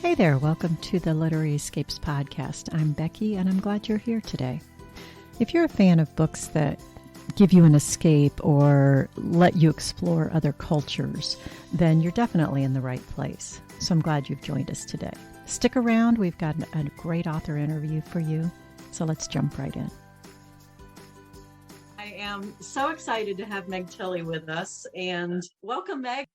Hey there, welcome to the Literary Escapes podcast. I'm Becki, and I'm glad you're here today. If you're a fan of books that give you an escape or let you explore other cultures, then you're definitely in the right place. So I'm glad you've joined us today. Stick around, we've got a great author interview for you, so let's jump right in. I am so excited to have Meg Tilly with us, and welcome, Meg.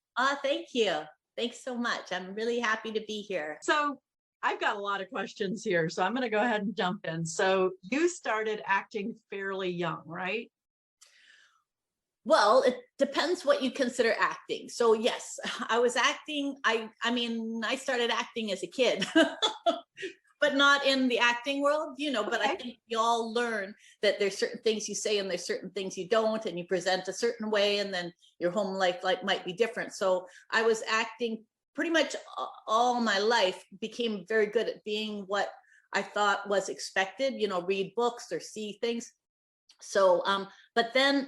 Thank you. Thanks so much. I'm really happy to be here. So I've got a lot of questions here, so I'm going to go ahead and jump in. So you started acting fairly young, right? Well, it depends what you consider acting. So yes, I was acting. I started acting as a kid, but not in the acting world, but I think we all learn that there's certain things you say and there's certain things you don't, and you present a certain way, and then your home life might be different. So I was acting pretty much all my life, became very good at being what I thought was expected, read books or see things. So, but then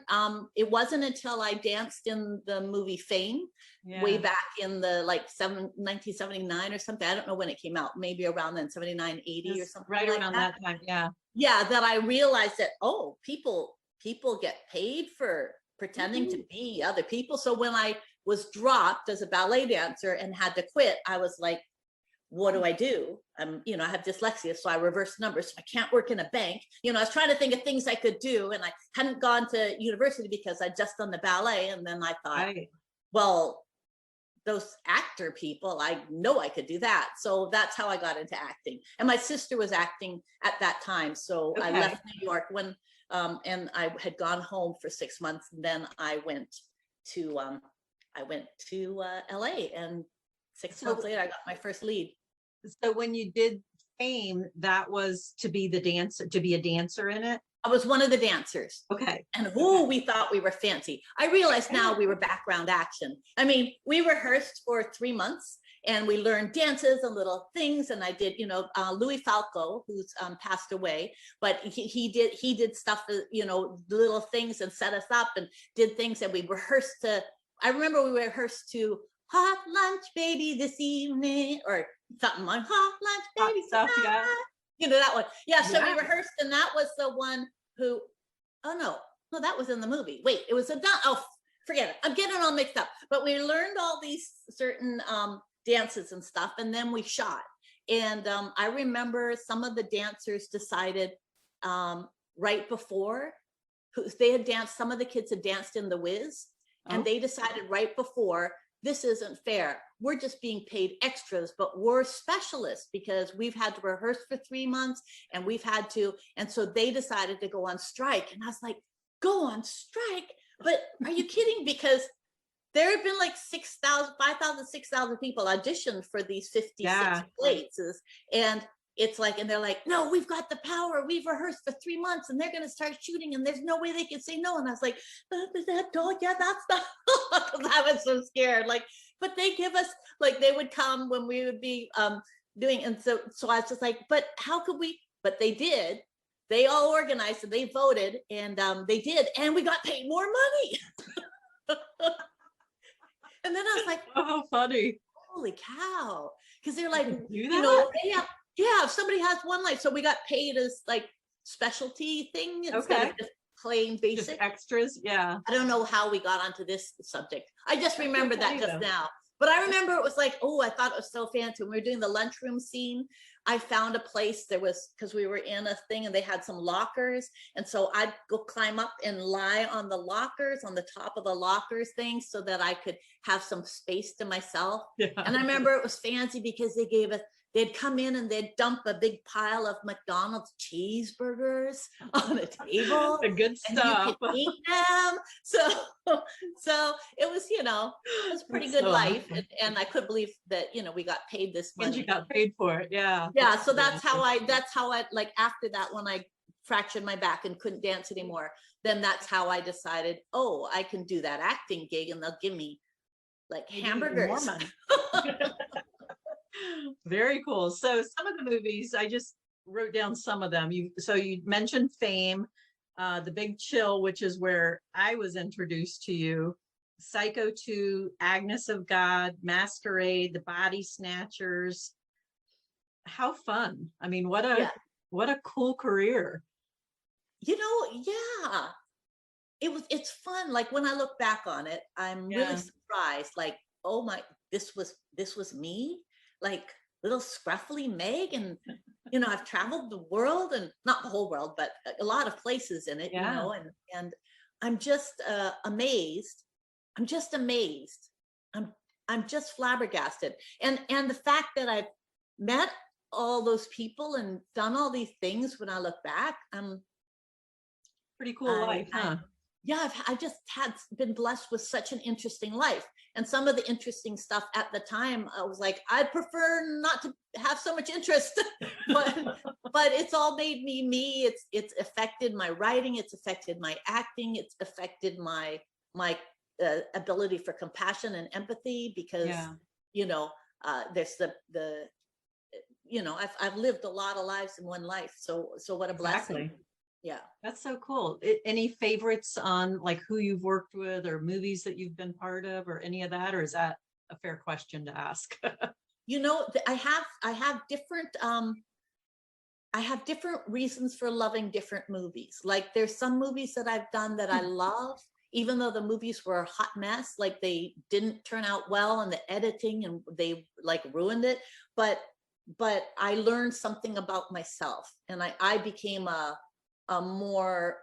it wasn't until I danced in the movie Fame way back in the 1979 or something. I don't know when it came out, maybe around then, 79, 80 or something. Right around that time, yeah. Yeah, that I realized that, people get paid for pretending to be other people. So when I was dropped as a ballet dancer and had to quit, I was like, what do I do? I have dyslexia, so I reverse numbers. So I can't work in a bank. I was trying to think of things I could do, and I hadn't gone to university because I'd just done the ballet. And then I thought, well, those actor people, I know I could do that. So that's how I got into acting. And my sister was acting at that time. So I left New York when, and I had gone home for 6 months. And then I went to LA, and 6 months later, I got my first lead. So when you did Fame, that was to be a dancer in it? I was one of the dancers. Okay. And we thought we were fancy. I realized now we were background action. I mean, we rehearsed for 3 months and we learned dances and little things. And I did, Louis Falco, who's passed away, but he did stuff, little things, and set us up and did things. And we rehearsed I remember we rehearsed to Hot Lunch Baby This Evening, or something like Hot Lunch Baby Stuff, yeah. That one. Yeah, so we rehearsed, and that was the one who, no, that was in the movie. Wait, it was forget it. I'm getting all mixed up. But we learned all these certain dances and stuff, and then we shot. And I remember some of the dancers decided right before, they had danced, some of the kids had danced in The Wiz, and they decided right before, this isn't fair. We're just being paid extras, but we're specialists because we've had to rehearse for 3 months, and and so they decided to go on strike. And I was like, go on strike? But are you kidding? Because there had been 5,000, 6,000 people auditioned for these 56 places. And it's and they're like, no, we've got the power. We've rehearsed for 3 months and they're going to start shooting and there's no way they can say no. And I was like, that's not, I was so scared. But they give us, they would come when we would be doing. And so I was just like, but how could we, but they did. They all organized and they voted, and they did. And we got paid more money. And then I was like, oh, how funny. Holy cow. Because they're like, if somebody has one life. So we got paid as specialty thing instead of just plain basic. Just extras, yeah. I don't know how we got onto this subject. I just remembered that just now. But I remember it was I thought it was so fancy. When we were doing the lunchroom scene, I found a place, because we were in a thing and they had some lockers. And so I'd go climb up and lie on the lockers, on the top of the lockers thing, so that I could have some space to myself. Yeah. And I remember it was fancy because they'd come in and they'd dump a big pile of McDonald's cheeseburgers on the table. The good stuff. And you could eat them. So it was, it was a pretty good life. And I couldn't believe that, we got paid this money. And you got paid for it, yeah. Yeah, so that's how I, after that, when I fractured my back and couldn't dance anymore, then that's how I decided, I can do that acting gig and they'll give me hamburgers. More money. Very cool. So some of the movies, I just wrote down some of them. You mentioned Fame, The Big Chill, which is where I was introduced to you, Psycho 2, Agnes of God, Masquerade, The Body Snatchers, how fun. I mean, Yeah. what a cool career. Yeah, it's fun. Like when I look back on it, I'm really Yeah. surprised. Like, oh my, this was me, like little scruffy Meg, and I've traveled the world, and not the whole world, but a lot of places in it, Yeah. and I'm just amazed. I'm just amazed. I'm I'm just flabbergasted, and the fact that I've met all those people and done all these things. When I look back, Pretty cool I life, huh? yeah, I just had been blessed with such an interesting life. And some of the interesting stuff at the time, I was like, I prefer not to have so much interest, but it's all made me. It's affected my writing. It's affected my acting. It's affected my ability for compassion and empathy, because Yeah. there's the I've lived a lot of lives in one life. So what a blessing. Exactly. Yeah. That's so cool. Any favorites on like who you've worked with or movies that you've been part of or any of that? Or is that a fair question to ask? I have different reasons for loving different movies. Like there's some movies that I've done that I love, even though the movies were a hot mess, like they didn't turn out well in the editing and they like ruined it. But I learned something about myself, and I became a more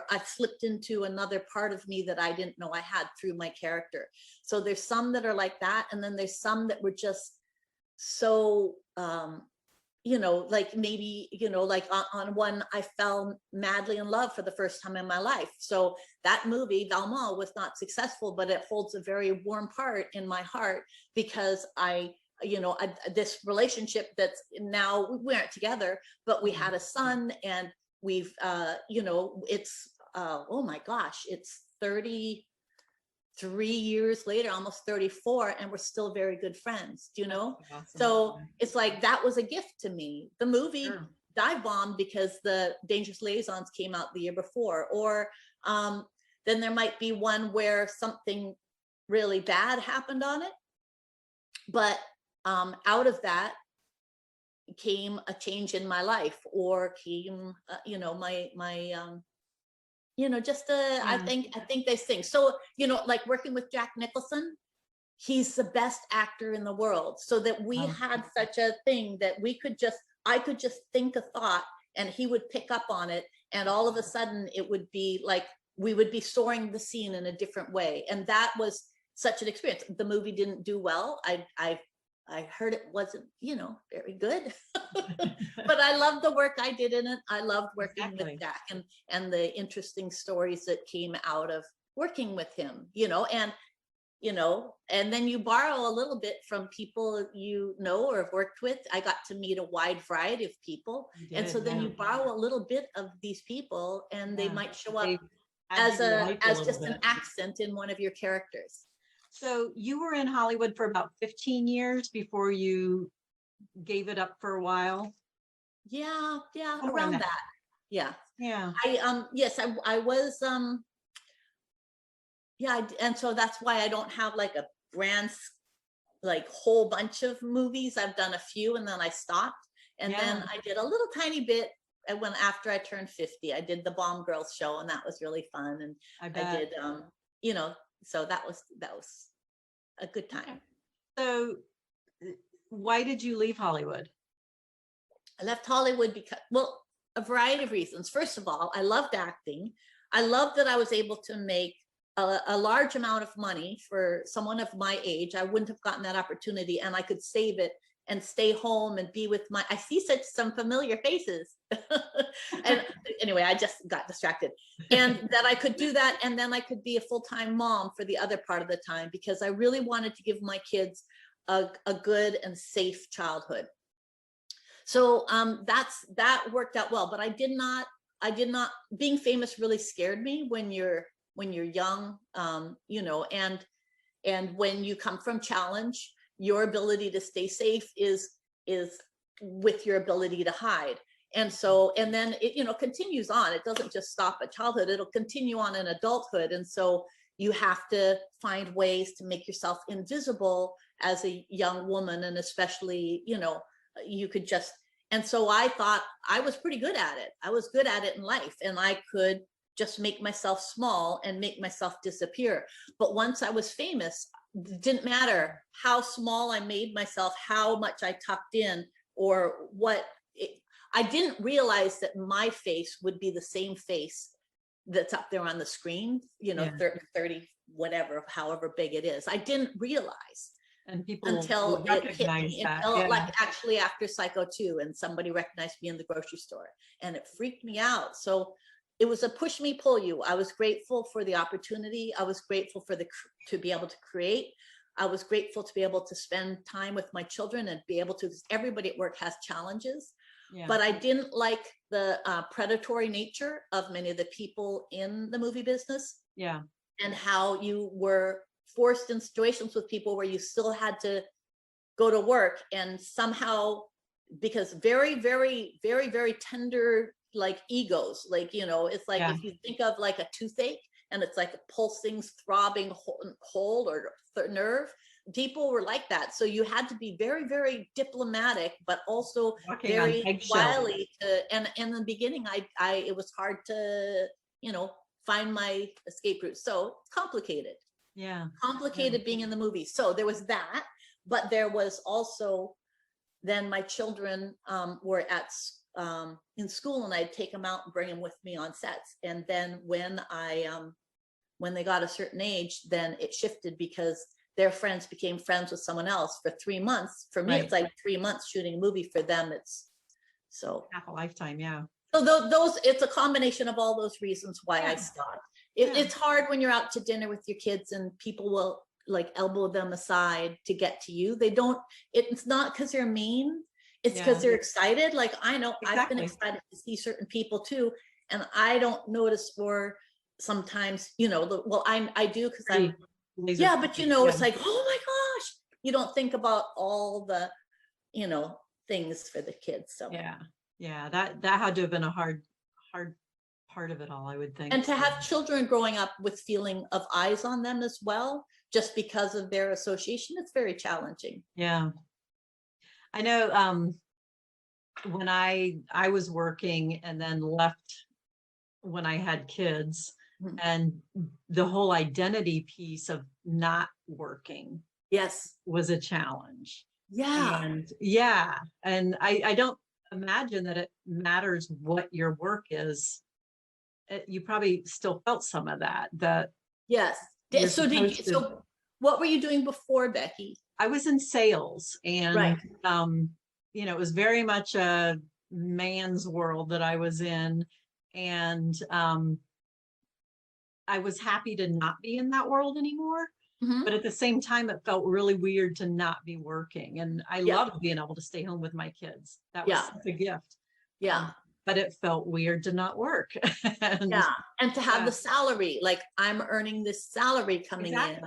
I slipped into another part of me that I didn't know I had through my character. So there's some that are like that, and then there's some that were just so like maybe like on one, I fell madly in love for the first time in my life. So that movie Valmont was not successful, but it holds a very warm part in my heart, because this relationship that's now, we aren't together, but we had a son, and we've it's oh my gosh, it's 33 years later, almost 34, and we're still very good friends. Awesome. So it's like that was a gift to me. The movie Sure. dive bombed because the Dangerous Liaisons came out the year before, or then there might be one where something really bad happened on it, but out of that came a change in my life, or came I think they sing. So like working with Jack Nicholson, he's the best actor in the world, so that we had such a thing that I could just think a thought and he would pick up on it, and all of a sudden it would be like we would be soaring the scene in a different way. And that was such an experience. The movie didn't do well. I heard it wasn't, very good, but I loved the work I did in it. I loved working with Jack, and the interesting stories that came out of working with him, and then you borrow a little bit from people or have worked with. I got to meet a wide variety of people. And so then you borrow a little bit of these people, and they might show up as just an accent in one of your characters. So you were in Hollywood for about 15 years before you gave it up for a while? Yeah, around that. Yeah. Yeah. I was, and so that's why I don't have like a like whole bunch of movies. I've done a few and then I stopped. And then I did a little tiny bit when after I turned 50. I did the Bomb Girls show, and that was really fun. And I did so that was a good time. So why did you leave Hollywood? I left Hollywood because, well, a variety of reasons. First of all, I loved acting. I loved that I was able to make a large amount of money for someone of my age. I wouldn't have gotten that opportunity, and I could save it and stay home and be with I see some familiar faces. And anyway, I just got distracted. And that I could do that, and then I could be a full-time mom for the other part of the time, because I really wanted to give my kids a good and safe childhood. So that worked out well, but I did not, being famous really scared me when you're young, and when you come from challenge, your ability to stay safe is with your ability to hide. And so, and then it, continues on. It doesn't just stop at childhood, it'll continue on in adulthood. And so you have to find ways to make yourself invisible as a young woman, and especially, you could just, and so I thought I was pretty good at it. I was good at it in life, and I could just make myself small and make myself disappear. But once I was famous, it didn't matter how small I made myself, how much I tucked in, or what. I didn't realize that my face would be the same face that's up there on the screen, you know, 30, whatever, however big it is. I didn't realize. And people Until it hit recognize me, that. like actually after Psycho 2, and somebody recognized me in the grocery store, and it freaked me out. So it was a push me, pull you. I was grateful for the opportunity. I was grateful for to be able to create. I was grateful to be able to spend time with my children and be able to, because everybody at work has challenges. But I didn't like the predatory nature of many of the people in the movie business. And how you were forced in situations with people where you still had to go to work, and somehow, because very, very, very, very tender, like egos, like, you know, it's like if you think of like a toothache, and it's like a pulsing, throbbing cold or nerve, people were like that. So you had to be very, very diplomatic, but also very wily and in the beginning, it was hard to, you know, find my escape route. So it's complicated. Complicated being in the movie. So there was that, but there was also, then my children were at in school, and I'd take them out and bring them with me on sets. And then when they got a certain age, then it shifted, because their friends became friends with someone else for 3 months. For me, it's like 3 months shooting a movie. For them, it's so half a lifetime. So those, it's a combination of all those reasons why I stopped. It's hard when you're out to dinner with your kids and people will like elbow them aside to get to you. They don't, it's not because they're mean. It's because they're excited. Like, I know I've been excited to see certain people too. And I don't notice for sometimes, you know, well, I do, because I'm, but you know, it's like, oh my gosh, you don't think about all the, you know, things for the kids. So that had to have been a hard part of it all, I would think. And to have children growing up with feeling of eyes on them as well, just because of their association, it's very challenging. I know when I was working and then left when I had kids, and the whole identity piece of not working was a challenge. And I don't imagine that it matters what your work is. You probably still felt some of that. So what were you doing before, Becki? I was in sales, and you know, it was very much a man's world that I was in, and I was happy to not be in that world anymore. But at the same time, it felt really weird to not be working. And I loved being able to stay home with my kids. That was such a gift. But it felt weird to not work. And to have the salary, like I'm earning this salary coming in.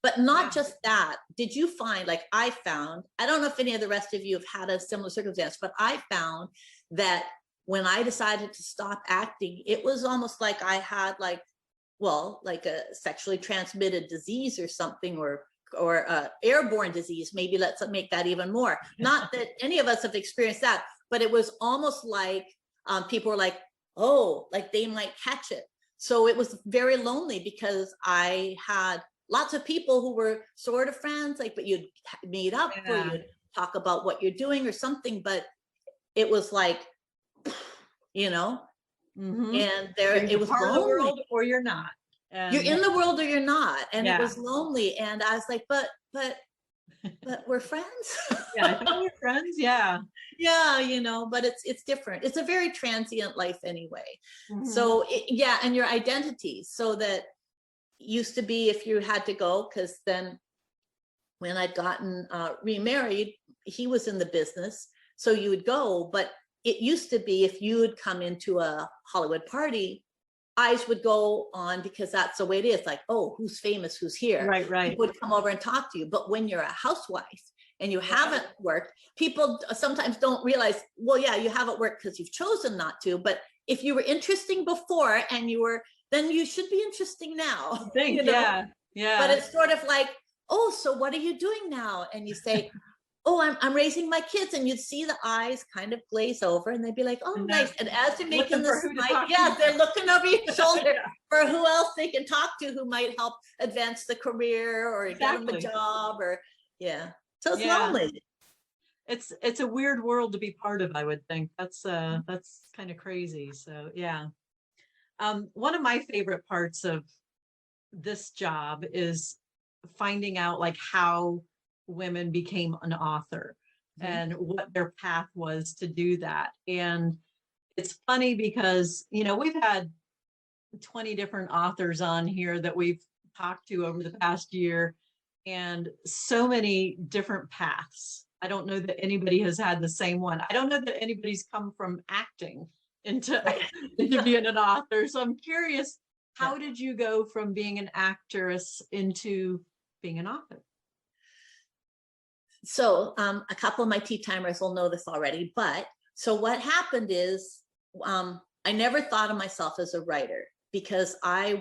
But not just that. Did you find, like I found, I don't know if any of the rest of you have had a similar circumstance, but I found that when I decided to stop acting, it was almost like I had like a sexually transmitted disease or something, or airborne disease. Maybe let's make that even more. Not that any of us have experienced that, but it was almost like people were like, oh, like they might catch it. So it was very lonely, because I had lots of people who were sort of friends, like, but you'd meet up or you'd talk about what you're doing or something, but it was like, you know, and it was part of the world, or you're not. You're in the world or you're not. And it was lonely. And I was like, but we're friends. I thought we're friends. You know, but it's different. It's a very transient life anyway. So and your identity. So that used to be, if you had to go, because then when I'd gotten remarried, he was in the business. So you would go, but it used to be, if you would come into a Hollywood party, eyes would go on, because that's the way it is. Like, oh, who's famous, who's here? People would come over and talk to you. But when you're a housewife and you haven't worked, people sometimes don't realize, well, you haven't worked because you've chosen not to. But if you were interesting before and then you should be interesting now. You know? But it's sort of like, oh, so what are you doing now? And you say, oh, I'm raising my kids, and you'd see the eyes kind of glaze over, and they'd be like, oh, And nice. And as they're making for this, who to talk to. yeah, they're looking over your shoulder Yeah. for who else they can talk to, who might help advance the career or get them a Exactly. job, or yeah. So it's Yeah. lonely. It's a weird world to be part of, I would think. That's kind of crazy. So yeah. One of my favorite parts of this job is finding out like how women became an author and what their path was to do that. And it's funny because, you know, we've had 20 different authors on here that we've talked to over the past year, and so many different paths. I don't know that anybody has had the same one. I don't know that anybody's come from acting into being an author. So I'm curious, how did you go from being an actress into being an author? So a couple of my tea timers will know this already, but so what happened is I never thought of myself as a writer because I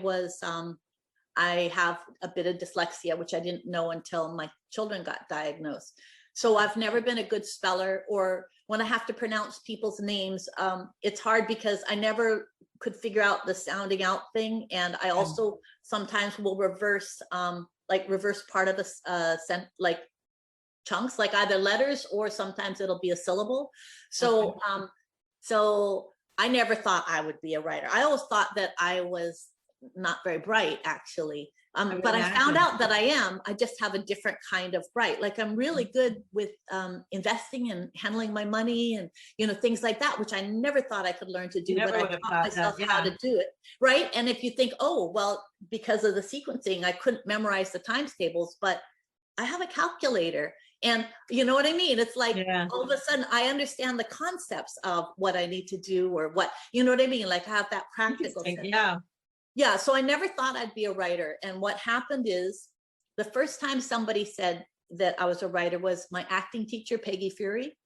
have a bit of dyslexia, which I didn't know until my children got diagnosed. So I've never been a good speller, or when I have to pronounce people's names, it's hard because I never could figure out the sounding out thing. And I also sometimes will reverse part of the like chunks, like either letters, or sometimes it'll be a syllable. So so I never thought I would be a writer. I always thought that I was not very bright, actually. But I found out that I am. I just have a different kind of bright. Like I'm really good with investing and handling my money and, you know, things like that, which I never thought I could learn to do, but I taught myself how to do it. Right. And if you think, oh, well, because of the sequencing, I couldn't memorize the times tables, but I have a calculator. And you know what I mean? It's like all of a sudden I understand the concepts of what I need to do, or what, you know what I mean? Like I have that practical sense. Yeah, so I never thought I'd be a writer. And what happened is the first time somebody said that I was a writer was my acting teacher, Peggy Fury.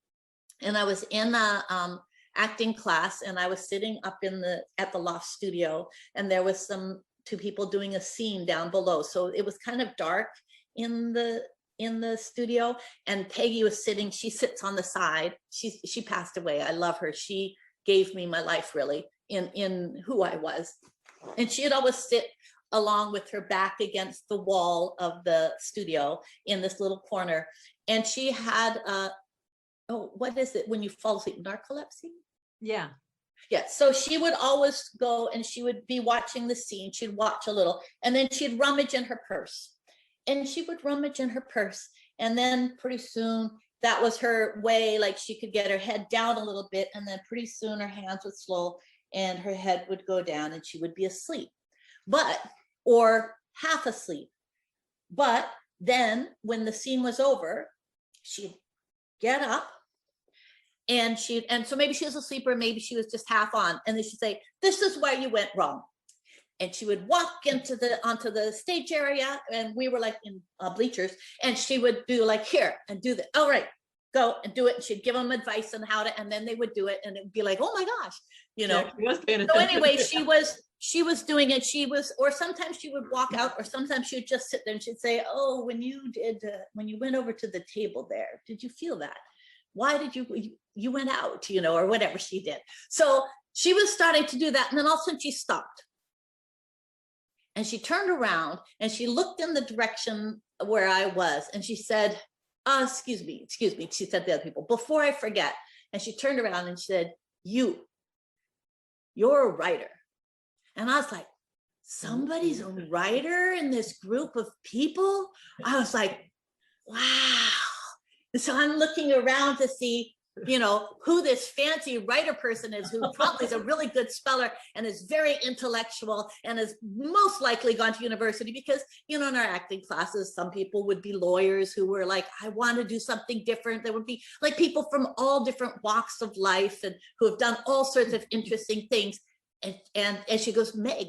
And I was in a acting class, and I was sitting up at the loft studio, and there was two people doing a scene down below. So it was kind of dark in the studio, and Peggy was sitting, she sits on the side. She passed away. I love her. She gave me my life, really, in who I was. And she'd always sit along with her back against the wall of the studio in this little corner. And she had, what is it when you fall asleep? Narcolepsy? Yeah. Yeah. So she would always go and she would be watching the scene. She'd watch a little, and then she'd rummage in her purse. And she would rummage in her purse. And then pretty soon, that was her way, like she could get her head down a little bit. And then pretty soon her hands would slow, and her head would go down, and she would be asleep, or half asleep. But then when the scene was over, she'd get up, and so maybe she was asleep, or maybe she was just half on. And then she'd say, this is where you went wrong. And she would walk onto the stage area, and we were like in bleachers, and she would do like, here, and do that. All right, go and do it. And she'd give them advice on how to, and then they would do it, and it would be like, oh my gosh, you know. So anyway, she was doing it. Or sometimes she would walk out, or sometimes she would just sit there, and she'd say, oh, when you went over to the table there, did you feel that? Why did you went out, you know, or whatever she did. So she was starting to do that, and then all of a sudden she stopped. And she turned around, and she looked in the direction where I was, and she said, excuse me, she said to the other people, before I forget. And she turned around and she said, you're a writer. And I was like, somebody's a writer in this group of people? I was like, wow. And so I'm looking around to see, you know, who this fancy writer person is, who probably is a really good speller and is very intellectual and has most likely gone to university, because, you know, in our acting classes, some people would be lawyers who were like, I want to do something different. There would be like people from all different walks of life and who have done all sorts of interesting things. And she goes, Meg,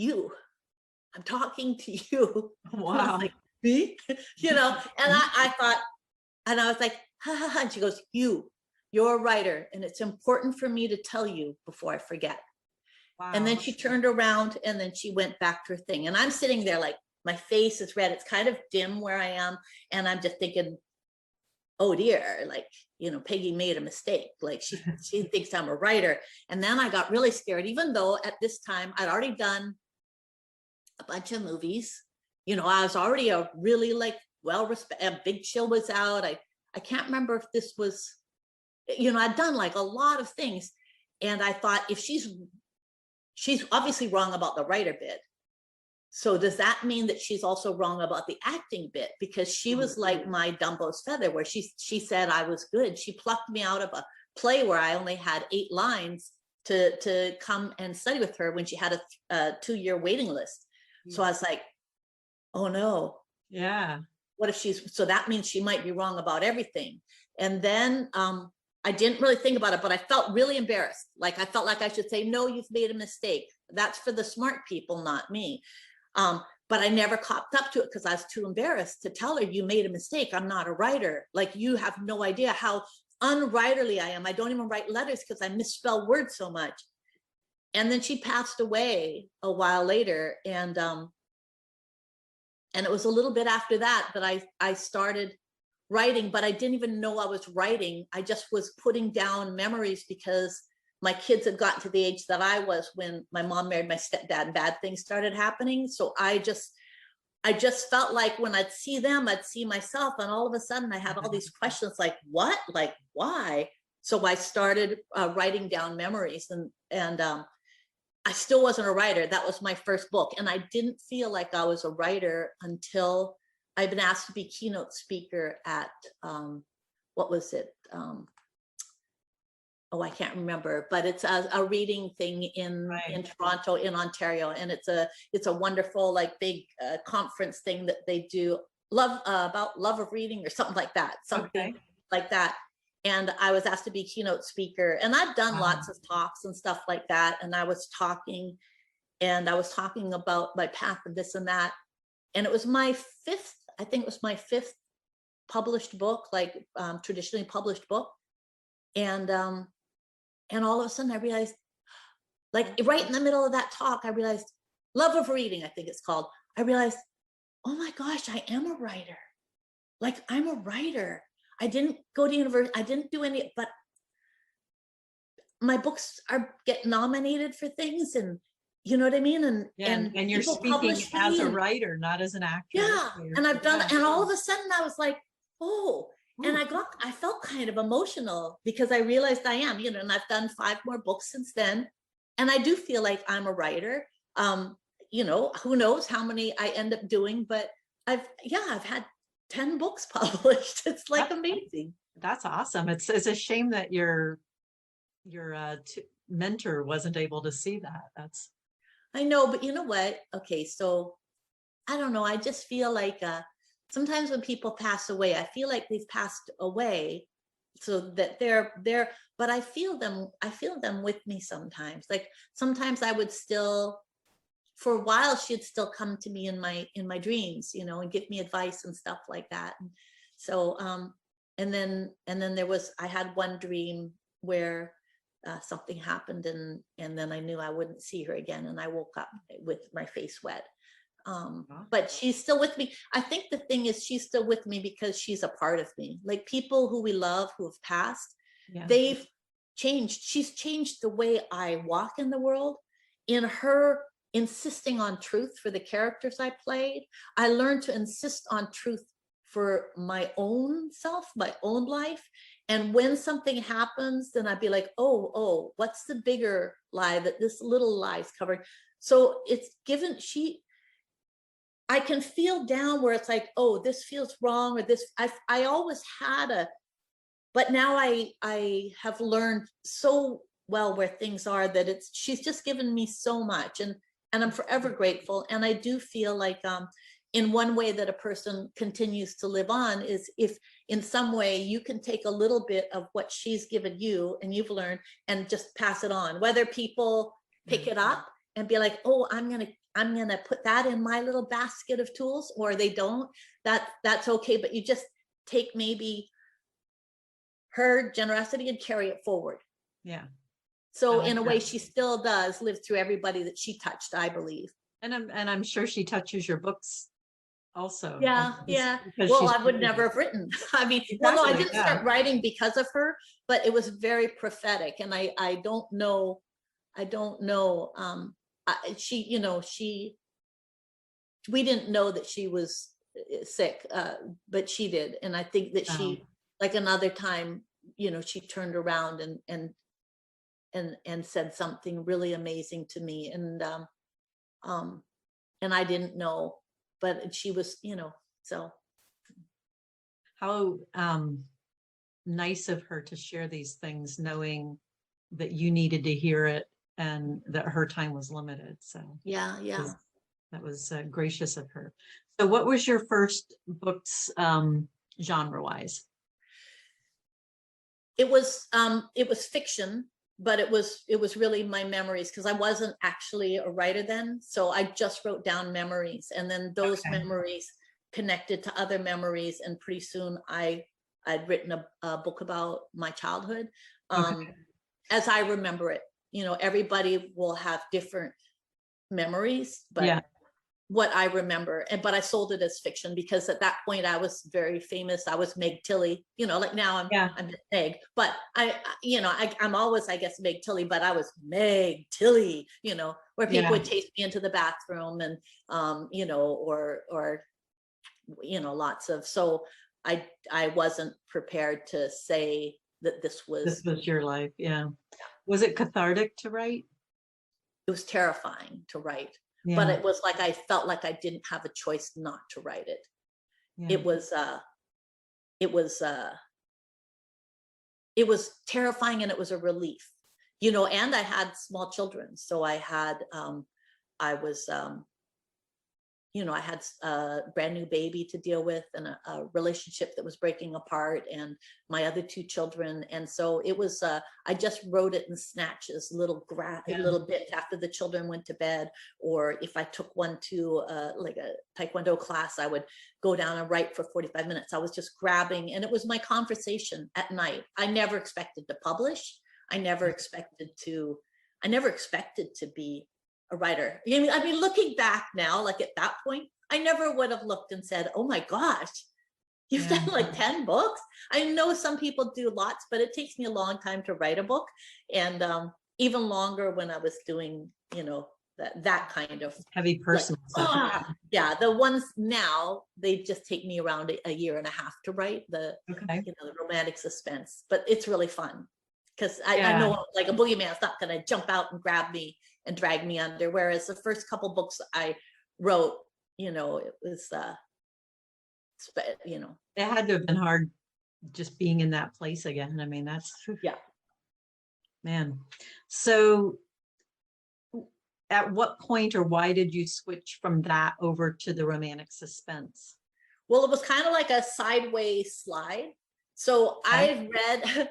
I'm talking to you. Wow. I was like, me? You know, and I thought, and I was like, ha ha ha. And she goes, you're a writer, and it's important for me to tell you before I forget. Wow. And then she turned around, and then she went back to her thing. And I'm sitting there like, my face is red. It's kind of dim where I am. And I'm just thinking, oh dear, like, Peggy made a mistake. Like she thinks I'm a writer. And then I got really scared, even though at this time I'd already done a bunch of movies. I was already a really like well-respected. Big Chill was out. I can't remember if this was, I'd done like a lot of things. And I thought, if she's obviously wrong about the writer bit, so does that mean that she's also wrong about the acting bit? Because she was like my Dumbo's feather, where she said I was good. She plucked me out of a play where I only had 8 lines to come and study with her when she had a 2-year waiting list. So I was like, oh no. Yeah. What if so that means she might be wrong about everything. And then I didn't really think about it, but I felt really embarrassed. Like I felt like I should say, no, you've made a mistake. That's for the smart people, not me. But I never copped up to it because I was too embarrassed to tell her, you made a mistake. I'm not a writer. Like, you have no idea how unwriterly I am. I don't even write letters because I misspell words so much. And then she passed away a while later. And it was a little bit after that I started writing, but I didn't even know I was writing. I just was putting down memories because my kids had gotten to the age that I was when my mom married my stepdad and bad things started happening. So I just felt like when I'd see them, I'd see myself. And all of a sudden I had all these questions like, what, like, why? So I started writing down memories, and I still wasn't a writer. That was my first book. And I didn't feel like I was a writer until I've been asked to be keynote speaker at, what was it? I can't remember, but it's a reading thing in Toronto, in Ontario. And it's a wonderful, like, big conference thing that they do, about love of reading or something like that, like that. And I was asked to be keynote speaker, and I've done lots of talks and stuff like that. And I was talking about my path and this and that. And it was my fifth published book, like traditionally published book. And all of a sudden I realized, like right in the middle of that talk, I realized, love of reading, I think it's called. I realized, oh my gosh, I am a writer. Like, I'm a writer. I didn't go to university. I didn't do any, but my books get nominated for things, and you know what I mean? And you're speaking as a writer, not as an actor. Yeah. And I've done, and all of a sudden I was like, oh, and I felt kind of emotional because I realized I am, and I've done 5 more books since then. And I do feel like I'm a writer. Who knows how many I end up doing, but I've had 10 books published. It's like amazing. That's awesome. It's a shame that your mentor wasn't able to see that. I know, but you know what? Okay, so I don't know. I just feel like sometimes when people pass away, I feel like they've passed away, so that they're there. But I feel them with me sometimes. Like sometimes I would still, for a while, she'd still come to me in my dreams, and give me advice and stuff like that. And so, and then I had one dream where something happened, and then I knew I wouldn't see her again, and I woke up with my face wet. But she's still with me. I think the thing is, she's still with me because she's a part of me. Like, people who we love who have passed, they've changed. She's changed the way I walk in the world. In her insisting on truth for the characters I played, I learned to insist on truth for my own self, my own life. And when something happens, then I'd be like, oh, what's the bigger lie that this little lie is covering? So it's given, I can feel down where it's like, oh, this feels wrong, or this, I always had but now I have learned so well where things are, that she's just given me so much, and I'm forever grateful. And I do feel like, in one way that a person continues to live on is if in some way you can take a little bit of what she's given you and you've learned and just pass it on, whether people pick it up and be like, oh, I'm gonna put that in my little basket of tools, or they don't, that's okay. But you just take maybe her generosity and carry it forward. Yeah. So in a way, she still does live through everybody that she touched, I believe. And I'm sure she touches your books also. Yeah, yeah. Because Well, she's I would never have written. I mean, well, no, I Exactly, didn't yeah. start writing because of her, but it was very prophetic. And I don't know, she, we didn't know that she was sick, but she did. And I think that she, like another time, she turned around and said something really amazing to me. And I didn't know, but she was, so. How nice of her to share these things, knowing that you needed to hear it and that her time was limited. So Yeah, that was gracious of her. So what was your first books genre wise? it was fiction, but it was really my memories, because I wasn't actually a writer then. So I just wrote down memories, and then those memories connected to other memories, and pretty soon I'd written a book about my childhood, as I remember it. Everybody will have different memories, but what I remember, but I sold it as fiction, because at that point I was very famous. I was Meg Tilly, like now I'm Meg, but I'm always, I guess, Meg Tilly, but I was Meg Tilly, where people would chase me into the bathroom, and or lots of, so I wasn't prepared to say that this was your life. Yeah. Was it cathartic to write? It was terrifying to write. But it was like I felt like I didn't have a choice not to write it. It was terrifying, and it was a relief, and I had small children. So I had I was I had a brand new baby to deal with, and a relationship that was breaking apart, and my other two children. And so it was, I just wrote it in snatches, little bit after the children went to bed. Or if I took one to like a Taekwondo class, I would go down and write for 45 minutes. I was just grabbing, and it was my conversation at night. I never expected to publish. I never expected to be a writer. I mean, looking back now, like at that point, I never would have looked and said, oh my gosh, you've done like 10 books. I know some people do lots, but it takes me a long time to write a book. And even longer when I was doing, that kind of heavy personal stuff. Yeah, the ones now, they just take me around a year and a half to write the romantic suspense, but it's really fun. Because I know, like, a boogeyman's not going to jump out and grab me and drag me under. Whereas the first couple books I wrote, it was, it had to have been hard just being in that place again. I mean, that's, man. So at what point, or why did you switch from that over to the romantic suspense? Well, it was kind of like a sideways slide. So I read...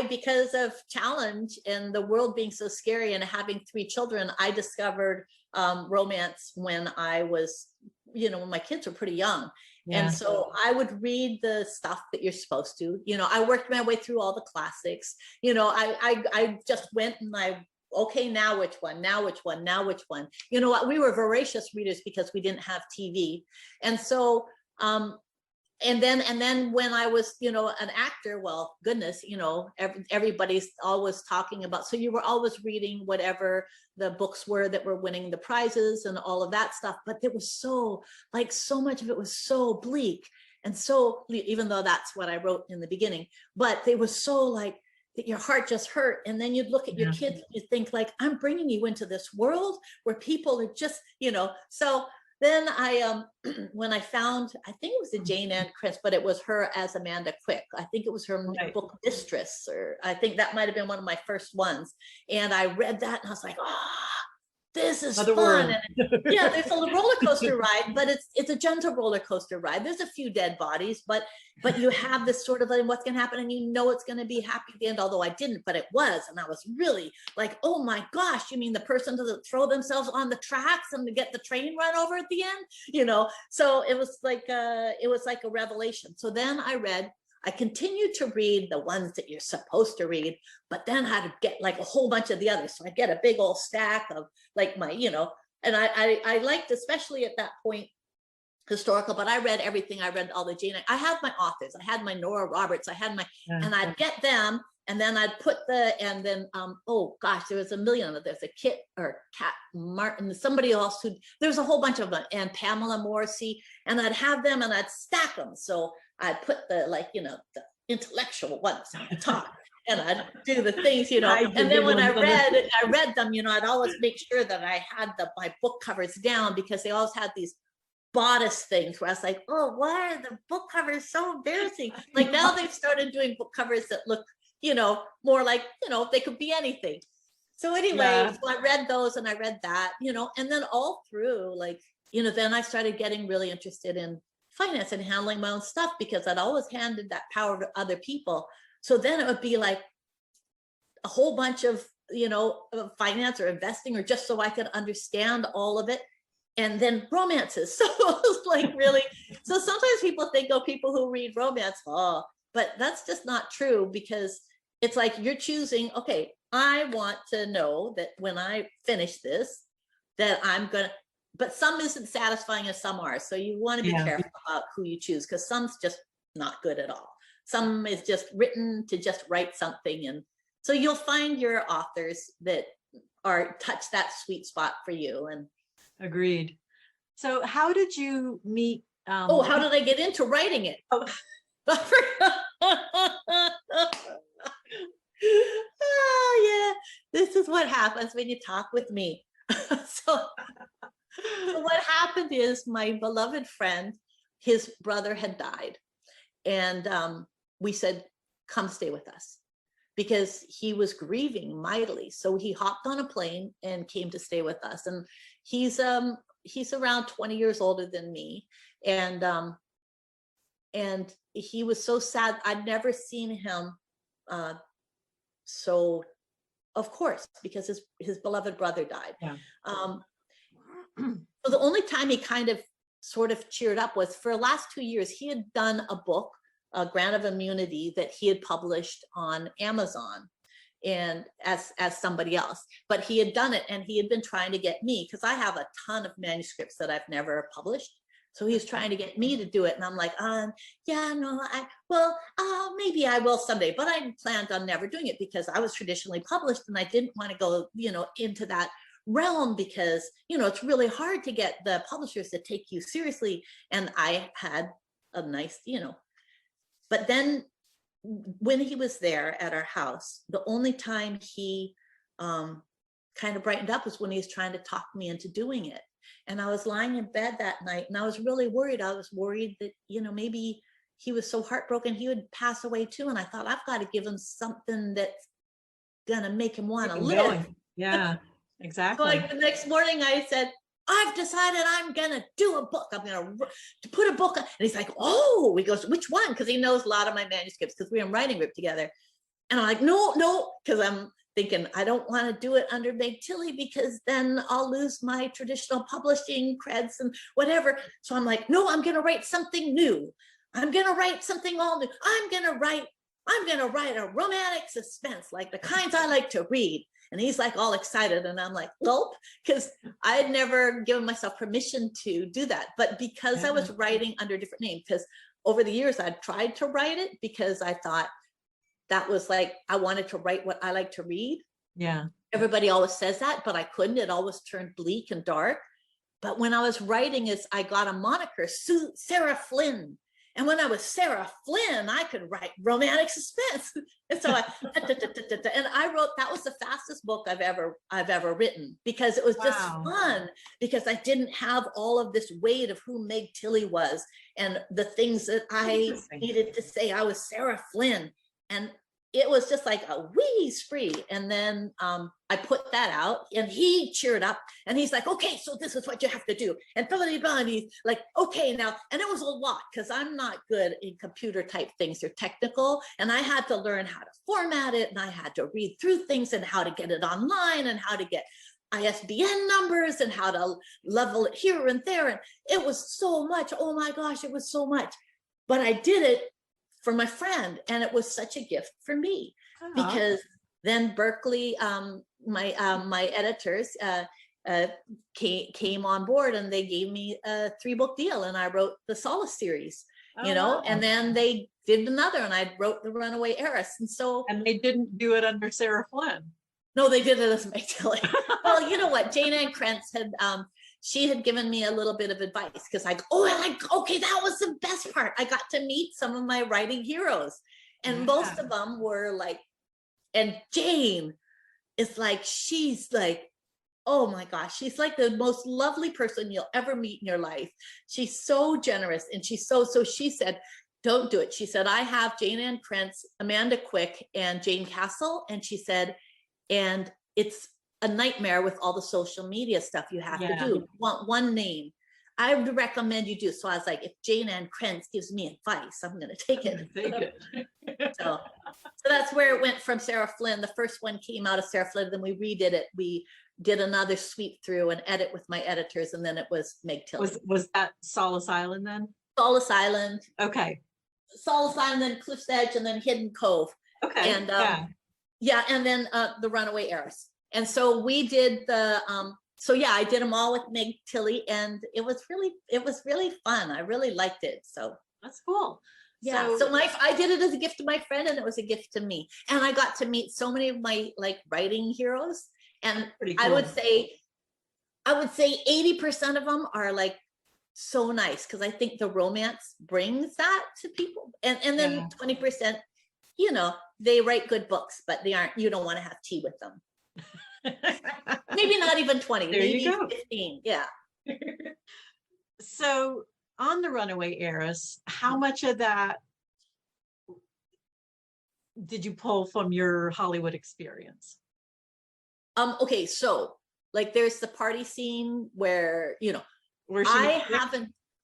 because of challenge and the world being so scary and having 3 children, I discovered romance when I was, when my kids were pretty young. And so I would read the stuff that you're supposed to, I worked my way through all the classics. I just went and okay, now which one, now which one, now which one? We were voracious readers because we didn't have TV. And so, and then when I was, an actor, well, goodness, everybody's always talking about, so you were always reading whatever the books were that were winning the prizes and all of that stuff. But it was so much of it was so bleak. And so, even though that's what I wrote in the beginning, but they were so like, that your heart just hurt. And then you'd look at your kids and you think like, I'm bringing you into this world where people are just, so then I, when I found, I think it was a Jane Ann Chris, but it was her as Amanda Quick. I think it was her book Mistress, or I think that might've been one of my first ones. And I read that and I was like, this is fun. And there's a roller coaster ride, but it's a gentle roller coaster ride. There's a few dead bodies, but you have this sort of like, what's gonna happen, and it's gonna be happy at the end, although I didn't, but it was. And I was really like, oh my gosh, you mean the person doesn't throw themselves on the tracks and to get the train run over at the end? So it was like a revelation. So then I continued to read the ones that you're supposed to read, but then I had to get like a whole bunch of the others. So I get a big old stack of like my, and I liked, especially at that point, historical, but I read everything. I read all the Jane. I had my authors. I had my Nora Roberts. I had my, and I'd get them, and then I'd put and then, oh gosh, there was a million of them. There's a Kit or Cat Martin, somebody else there's a whole bunch of them, and Pamela Morrissey, and I'd have them and I'd stack them. So I'd put the, like, you know, the intellectual ones on the top. And I'd do the things, you know, and then when I read them, you know, I'd always make sure that I had my book covers down, because they always had these bodice things where I was like, oh, why are the book covers so embarrassing? Like now they've started doing book covers that look, you know, more like, you know, they could be anything. So anyway, so I read those and I read that, you know, and then all through, like, you know, then I started getting really interested in finance and handling my own stuff, because I'd always handed that power to other people. So then it would be like a whole bunch of, you know, finance or investing, or just so I could understand all of it. And then romances. So it was like really, so sometimes people think, oh, people who read romance, oh, but that's just not true, because it's like you're choosing, okay, I want to know that when I finish this, that I'm gonna, but some isn't satisfying and some are. So you want to be careful about who you choose, because some's just not good at all. Some is just written to just write something. And so you'll find your authors that touch that sweet spot for you. And agreed. So how did you meet? Oh, how did I get into writing it? Oh, oh yeah, this is what happens when you talk with me. So what happened is, my beloved friend, his brother had died, and we said, come stay with us, because he was grieving mightily. So he hopped on a plane and came to stay with us. And he's around 20 years older than me. And he was so sad. I'd never seen him. So of course, because his beloved brother died. Yeah. So the only time he kind of sort of cheered up was for the last 2 years. He had done a book, a Grant of Immunity, that he had published on Amazon, and as somebody else, but he had done it, and he had been trying to get me, because I have a ton of manuscripts that I've never published. So he was trying to get me to do it, and I'm like, yeah, no, maybe I will someday, but I planned on never doing it, because I was traditionally published, and I didn't want to go, you know, into that realm, because, you know, it's really hard to get the publishers to take you seriously. And I had a nice, you know, but then when he was there at our house, the only time he kind of brightened up was when he was trying to talk me into doing it. And I was lying in bed that night, and I was really worried. I was worried that, you know, maybe he was so heartbroken he would pass away too. And I thought, I've got to give him something that's gonna make him want to live. Yeah, exactly. So like the next morning I said, I've decided I'm gonna do a book. I'm gonna put a book on. And he's like, oh, he goes, which one? Because he knows a lot of my manuscripts, because we're in writing group together. And I'm like, no, because I'm thinking, I don't want to do it under Meg Tilly, because then I'll lose my traditional publishing creds and whatever. So I'm like, no, I'm gonna write something new. I'm gonna write something all new. I'm gonna write a romantic suspense, like the kinds I like to read. And he's like all excited, and I'm like, gulp, because I had never given myself permission to do that. But because I was writing under a different name, because over the years I'd tried to write it, because I thought that was like, I wanted to write what I like to read. Yeah. Everybody always says that, but I couldn't. It always turned bleak and dark. But when I was writing, I got a moniker, Sarah Flynn. And when I was Sarah Flynn, I could write romantic suspense. And so and I wrote, that was the fastest book I've ever written, because it was just fun, because I didn't have all of this weight of who Meg Tilly was and the things that I needed to say. I was Sarah Flynn, and it was just like a wee spree. And then I put that out, and he cheered up, and he's like, okay, so this is what you have to do. And he's like, okay, now, and it was a lot, because I'm not good in computer type things. They're technical, and I had to learn how to format it, and I had to read through things, and how to get it online, and how to get ISBN numbers, and how to level it here and there. And it was so much. Oh my gosh, it was so much. But I did it for my friend, and it was such a gift for me, because then Berkeley, my editors, came on board, and they gave me a 3-book deal, and I wrote the Solace series, you know, and then they did another, and I wrote the Runaway Heiress. And so, And they didn't do it under Sarah Flynn. no, they did it as Meg Tilly. Well, you know what, Jane Ann Krentz had, she had given me a little bit of advice, because like, okay, that was the best part. I got to meet some of my writing heroes, and most of them were like, and Jane is like, she's like, oh my gosh, she's like the most lovely person you'll ever meet in your life. She's so generous, and she's so she said, don't do it. She said, I have Jane Ann Krentz, Amanda Quick, and Jane Castle. And she said, and it's a nightmare with all the social media stuff you have to do. You want one name. I would recommend you do. So I was like, if Jane Ann Krentz gives me advice, I'm going to take it. So that's where it went from Sarah Flynn. The first one came out of Sarah Flynn, then we redid it. We did another sweep through and edit with my editors, and then it was Meg Tilly. Was that Solace Island then? Solace Island. Okay. Solace Island, then Cliff's Edge, and then Hidden Cove. Okay. And and then the Runaway Heiress. And so we did the so yeah, I did them all with Meg Tilly, and it was really fun. I really liked it. So that's cool. Yeah. So I did it as a gift to my friend, and it was a gift to me. And I got to meet so many of my like writing heroes. And cool. I would say 80% of them are like so nice, because I think the romance brings that to people. And then 20%, you know, they write good books, but you don't want to have tea with them. Maybe not even 20, there maybe you go. 15. Yeah. So on the Runaway Heiress, how much of that did you pull from your Hollywood experience? Okay, so like there's the party scene where, you know, I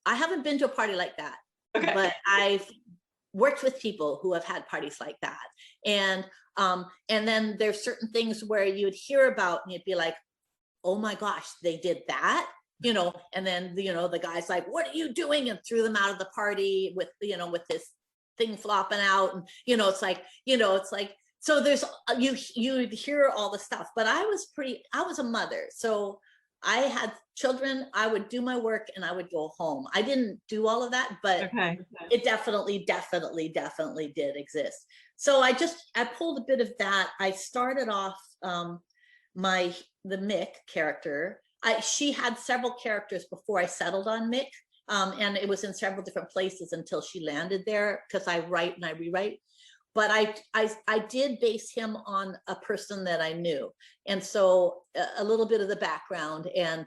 haven't been to a party like that, but I've worked with people who have had parties like that. And then there's certain things where you would hear about and you'd be like, oh my gosh, they did that, you know, and then, you know, the guy's like, what are you doing? And threw them out of the party with, you know, with this thing flopping out. And, you know, it's like, so there's, you'd hear all the stuff, but I was a mother. So I had children, I would do my work and I would go home. I didn't do all of that, but it definitely did exist. So I pulled a bit of that. I started off the Mick character. She had several characters before I settled on Mick. And it was in several different places until she landed there, because I write and I rewrite. But I did base him on a person that I knew. And so a little bit of the background and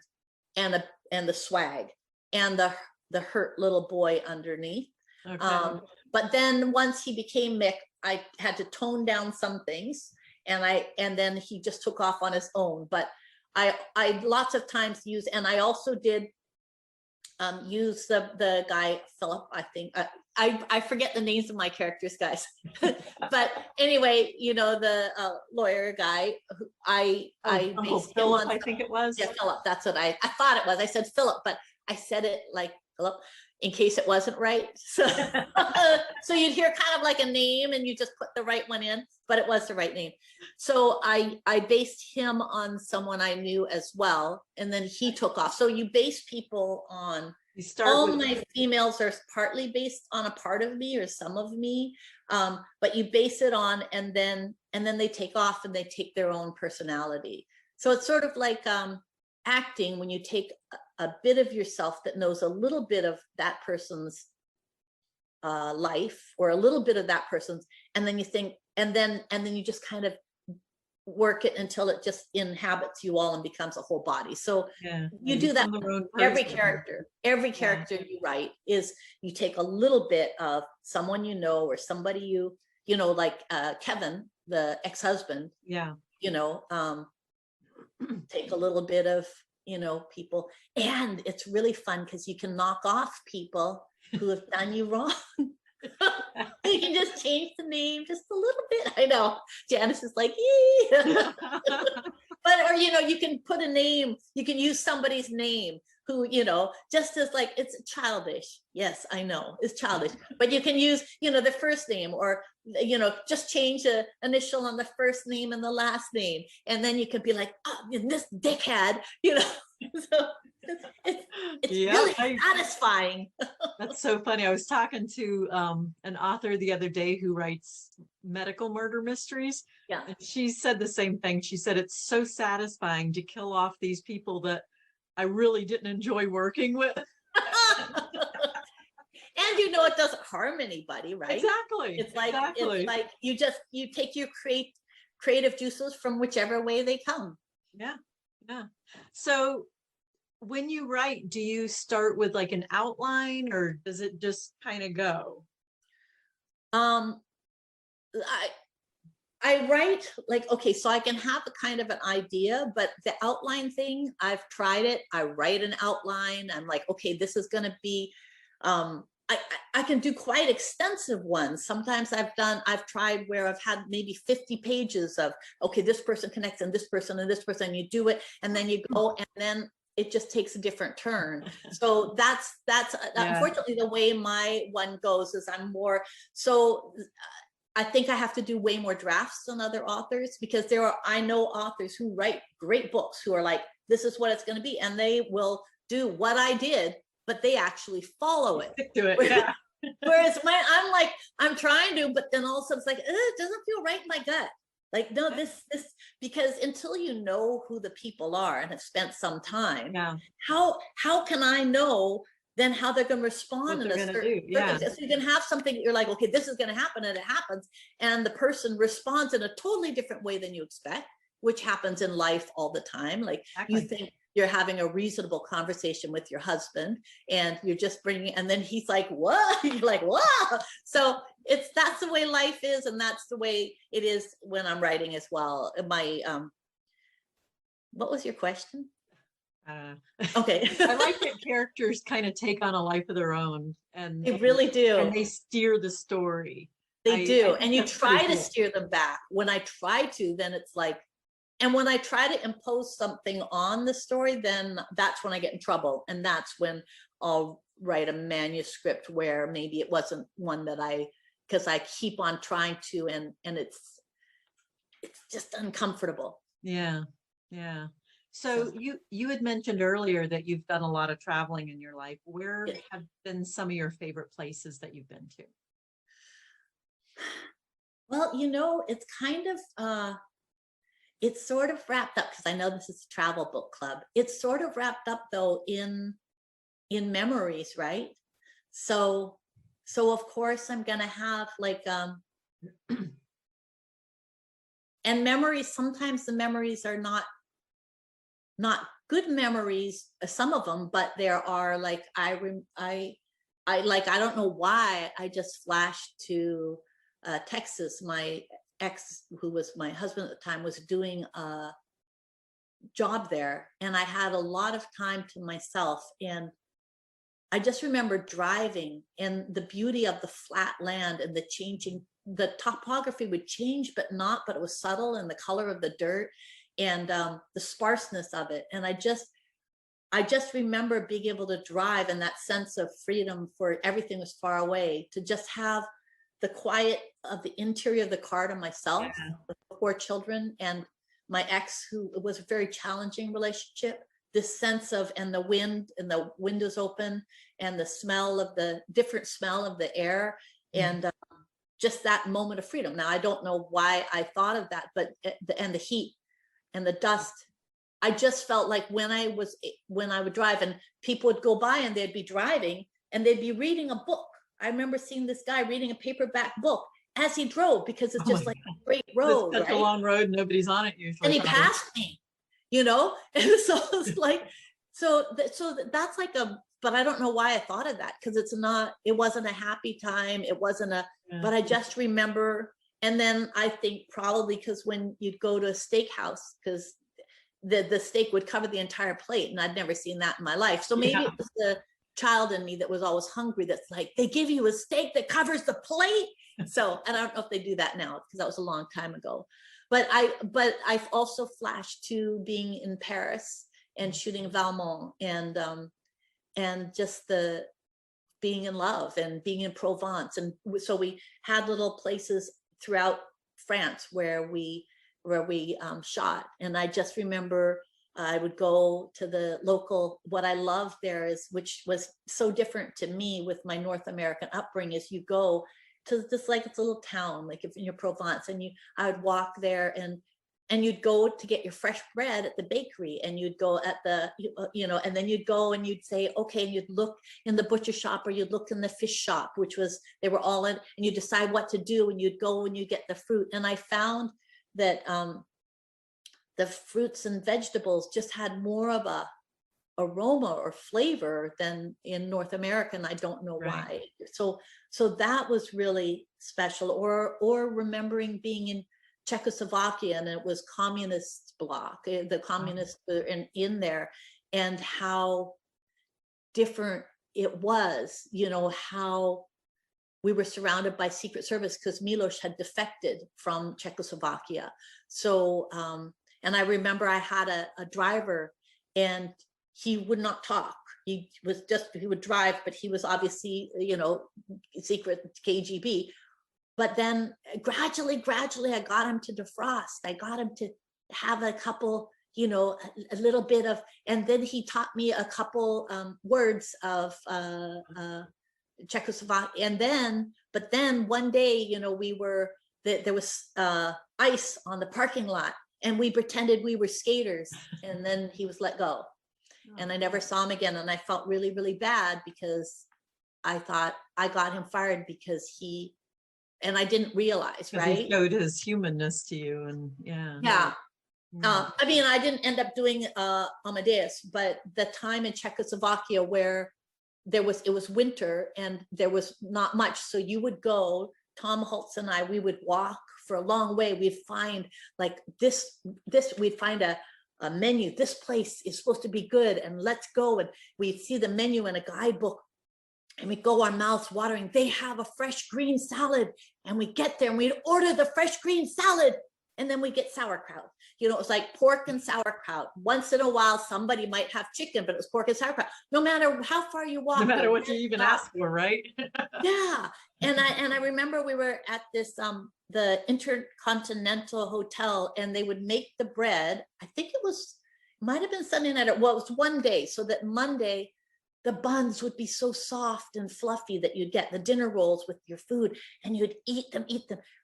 the swag and the hurt little boy underneath. But then once he became Mick, I had to tone down some things, and then he just took off on his own. But I lots of times use, and I also did use the guy Philip, I think. I forget the names of my characters, guys. But anyway, you know, the lawyer guy who I based Philip, him on, I think it was. Yeah, Philip, that's what I thought it was. I said Philip, but I said it like Philip in case it wasn't right. So so you'd hear kind of like a name and you just put the right one in, but it was the right name. So I based him on someone I knew as well, and then he took off. So you base people on, all my females are partly based on a part of me or some of me, but you base it on, and then they take off and they take their own personality. So it's sort of like acting, when you take a bit of yourself that knows a little bit of that person's life, or a little bit of that person's, and then you think, and then you just kind of work it until it just inhabits you all and becomes a whole body. So you do that. Every character you write is, you take a little bit of someone you know, or somebody you know, like Kevin, the ex-husband. You know, take a little bit of, you know, people, and it's really fun because you can knock off people who have done you wrong. You can just change the name just a little bit. I know Janice is like, but, or, you know, you can put a name, you can use somebody's name. who, just as like, it's childish. Yes, I know it's childish, but you can use, the first name, or, just change the initial on the first name and the last name. And then you can be like, oh, this dickhead, so it's really satisfying. That's so funny. I was talking to an author the other day who writes medical murder mysteries. Yeah. And she said the same thing. She said it's so satisfying to kill off these people that I really didn't enjoy working with. And it doesn't harm anybody, right? Exactly. It's like you take your creative juices from whichever way they come. Yeah. Yeah. So when you write, do you start with like an outline, or does it just kind of go? I write like, okay, so I can have a kind of an idea, but the outline thing, I've tried it. I write an outline. I'm like, okay, this is going to be, I can do quite extensive ones. Sometimes I've tried where I've had maybe 50 pages of, okay, this person connects and this person and this person, and you do it, and then you go, and then it just takes a different turn. So that's unfortunately the way my one goes. Is I'm more so. I think I have to do way more drafts than other authors, because I know authors who write great books who are like, this is what it's going to be, and they will do what I did, but they actually follow it. Stick to it. Yeah. Whereas I'm like, I'm trying to, but then all of a sudden it's like, it doesn't feel right in my gut. Like, no, this, because until you know who the people are and have spent some time, how can I know then how they're going to respond in a certain circumstance? So you can have something that you're like, okay, this is going to happen, and it happens, and the person responds in a totally different way than you expect, which happens in life all the time. Like, you think you're having a reasonable conversation with your husband, and you're just bringing, and then he's like, what? You're like, whoa. So that's the way life is, and that's the way it is when I'm writing as well. What was your question? Okay. I like that characters kind of take on a life of their own, and they really do, and they steer the story. They do, and you try to steer them back. When I try to, then it's like, and when I try to impose something on the story, then that's when I get in trouble, and that's when I'll write a manuscript where maybe it wasn't one that because I keep on trying to, and it's just uncomfortable. Yeah. So you had mentioned earlier that you've done a lot of traveling in your life. Where have been some of your favorite places that you've been to? Well, it's kind of, it's sort of wrapped up, because I know this is a travel book club. It's sort of wrapped up though in memories, right? So of course I'm going to have like, and memories, sometimes the memories are not good memories, some of them, but there are like, I don't know why, I just flashed to Texas. My ex, who was my husband at the time, was doing a job there, and I had a lot of time to myself, and I just remember driving, and the beauty of the flat land, and the topography would change, but it was subtle, and the color of the dirt, and the sparseness of it. And I just remember being able to drive, and that sense of freedom, for everything was far away, to just have the quiet of the interior of the car to myself, with 4 children, and my ex, who was a very challenging relationship. This sense of, and the wind, and the windows open, and the smell of the different smell of the air, and just that moment of freedom. Now, I don't know why I thought of that, but and the heat and the dust, I just felt like when I would drive, and people would go by, and they'd be driving, and they'd be reading a book. I remember seeing this guy reading a paperback book as he drove, because it's just like a great road. It's such a long road, nobody's on it usually. And he passed me, and so it's like, so that's like but I don't know why I thought of that, because it wasn't a happy time. It wasn't but I just remember. And then I think probably because when you'd go to a steakhouse, because the steak would cover the entire plate, and I'd never seen that in my life. So maybe it was the child in me that was always hungry, that's like, they give you a steak that covers the plate. So, and I don't know if they do that now, because that was a long time ago. But I've also flashed to being in Paris, and shooting Valmont, and just the being in love and being in Provence. And so we had little places throughout France where we shot. And I just remember I would go to the local, what I loved there is, which was so different to me with my North American upbringing, is you go to this, like, it's a little town, like if in your Provence, and I would walk there, and you'd go to get your fresh bread at the bakery, and you'd go at the, and then you'd go and you'd say, okay, and you'd look in the butcher shop, or you'd look in the fish shop, which was, they were all in, and you decide what to do, and you'd go and you get the fruit. And I found that the fruits and vegetables just had more of a aroma or flavor than in North America, and I don't know why. So that was really special. Or remembering being in Czechoslovakia, and it was communist bloc, the communists were in there, and how different it was, how we were surrounded by Secret Service because Miloš had defected from Czechoslovakia. So, and I remember I had a driver, and he would not talk. He would drive, but he was obviously, secret KGB. But then gradually, I got him to defrost. I got him to have a couple, a little bit of, and then he taught me a couple words of Czechoslovakia. But then one day, there was ice on the parking lot, and we pretended we were skaters, and then he was let go. And I never saw him again. And I felt really, really bad, because I thought I got him fired because and I didn't realize, right? He showed his humanness to you, and yeah. I mean, I didn't end up doing Amadeus, but the time in Czechoslovakia where it was winter and there was not much, so you would go, Tom Holtz and I, we would walk for a long way. We'd find like this, we'd find a menu. This place is supposed to be good, and let's go. And we'd see the menu in a guidebook, and we go, our mouths watering. They have a fresh green salad, and we get there and we'd order the fresh green salad, and then we get sauerkraut. It was like pork and sauerkraut. Once in a while, somebody might have chicken, but it was pork and sauerkraut. No matter how far you walk, no matter what you even ask for, right? Yeah. And I remember we were at this the Intercontinental Hotel, and they would make the bread. I think might have been Sunday night, well, it was one day, so that Monday the buns would be so soft and fluffy that you'd get the dinner rolls with your food, and you'd eat them.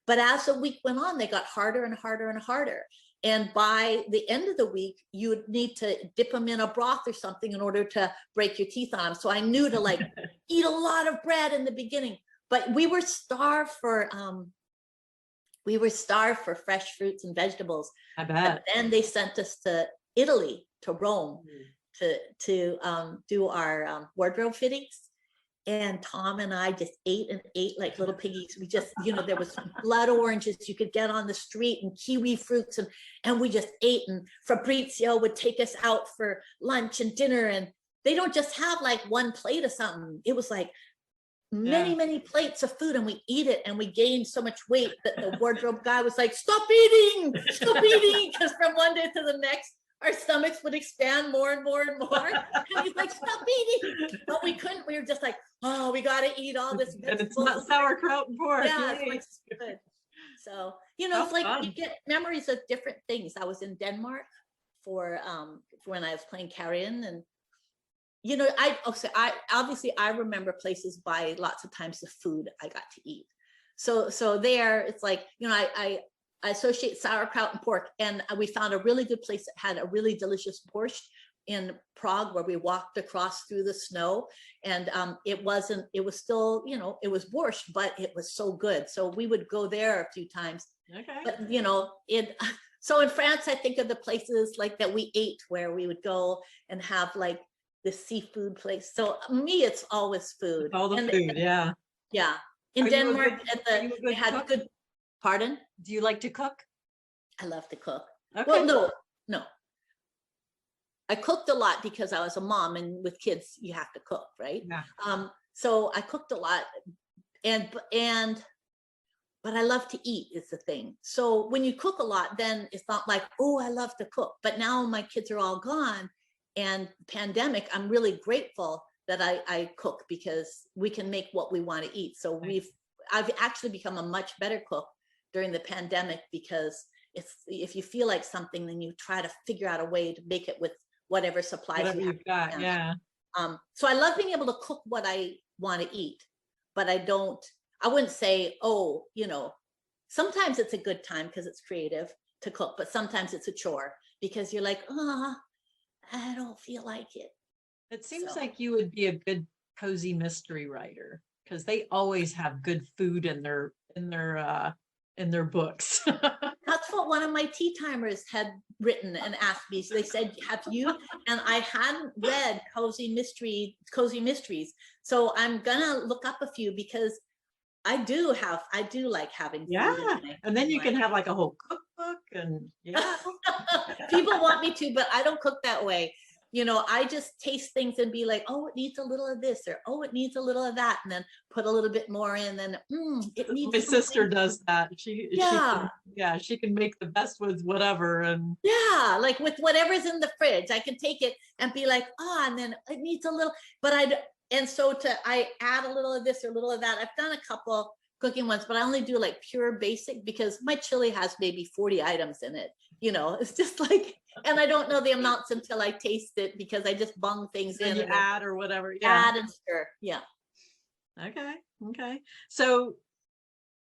But as the week went on, they got harder and harder and harder. And by the end of the week, you would need to dip them in a broth or something in order to break your teeth on them. So I knew to eat a lot of bread in the beginning, but we were starved for fresh fruits and vegetables. I bet. But then they sent us to Italy, to Rome, to do our wardrobe fittings. And Tom and I just ate like little piggies. We just, there was blood oranges you could get on the street, and kiwi fruits, and we just ate. And Fabrizio would take us out for lunch and dinner, and they don't just have like one plate of something. It was like many plates of food, and we eat it, and we gained so much weight that the wardrobe guy was like, stop eating, because from one day to the next, our stomachs would expand more and more and more. And he's like, stop eating. But we couldn't. We were just like, oh, we got to eat all this. And it's not sauerkraut and pork. Yeah, it's good. So, it's like fun. You get memories of different things. I was in Denmark for when I was playing Carrion, and I remember places by lots of times the food I got to eat. So there, it's like, I associate sauerkraut and pork, and we found a really good place that had a really delicious borscht in Prague, where we walked across through the snow, and it was still, it was borscht, but it was so good. So we would go there a few times. Okay. But so in France, I think of the places like that we ate, where we would go and have like the seafood place. So me, it's always food. All the food, yeah. Yeah. In Denmark, they had cook? good. Pardon? Do you like to cook? I love to cook. Okay. Well, no. I cooked a lot because I was a mom, and with kids, you have to cook, right? Yeah. So I cooked a lot, but I love to eat is the thing. So when you cook a lot, then it's not like, oh, I love to cook. But now my kids are all gone, And pandemic, I'm really grateful that I cook, because we can make what we want to eat. So I've actually become a much better cook during the pandemic, because if you feel like something, then you try to figure out a way to make it with whatever supplies you've got. Yeah. So I love being able to cook what I want to eat, but I wouldn't say, oh, sometimes it's a good time because it's creative to cook, but sometimes it's a chore because you're like, I don't feel like it. It seems like you would be a good cozy mystery writer, because they always have good food in their books. That's what one of my tea timers had written and asked me. So they said, have you? And I hadn't read cozy mysteries. So I'm gonna look up a few, because I do like having food. Yeah. And then you can have like a whole cookbook, and people want me to, but I don't cook that way. I just taste things and be like, oh, it needs a little of this, or oh, it needs a little of that, and then put a little bit more in. Then it needs. My sister does that. She can make the best with whatever, and like with whatever's in the fridge, I can take it and be like, and then it needs a little. But I add a little of this or a little of that. I've done a couple cooking ones, but I only do like pure basic, because my chili has maybe 40 items in it. It's just like, and I don't know the amounts until I taste it, because I just bung things in and add or whatever. Add and stir. Yeah. Okay. So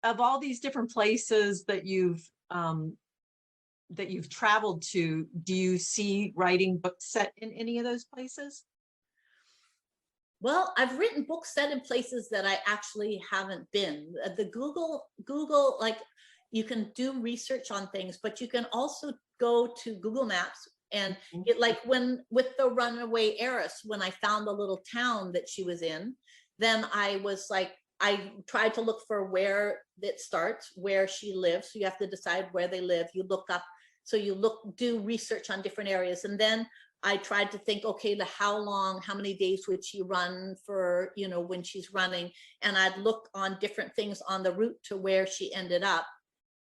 of all these different places that you've traveled to, do you see writing books set in any of those places? Well, I've written books set in places that I actually haven't been. The Google, like, you can do research on things, but you can also go to Google Maps, and it, like with the runaway heiress, when I found the little town that she was in, then I was like, I tried to look for where it starts, where she lives. So you have to decide where they live. You look up, so you do research on different areas. And then I tried to think, okay, how many days would she run for, when she's running? And I'd look on different things on the route to where she ended up,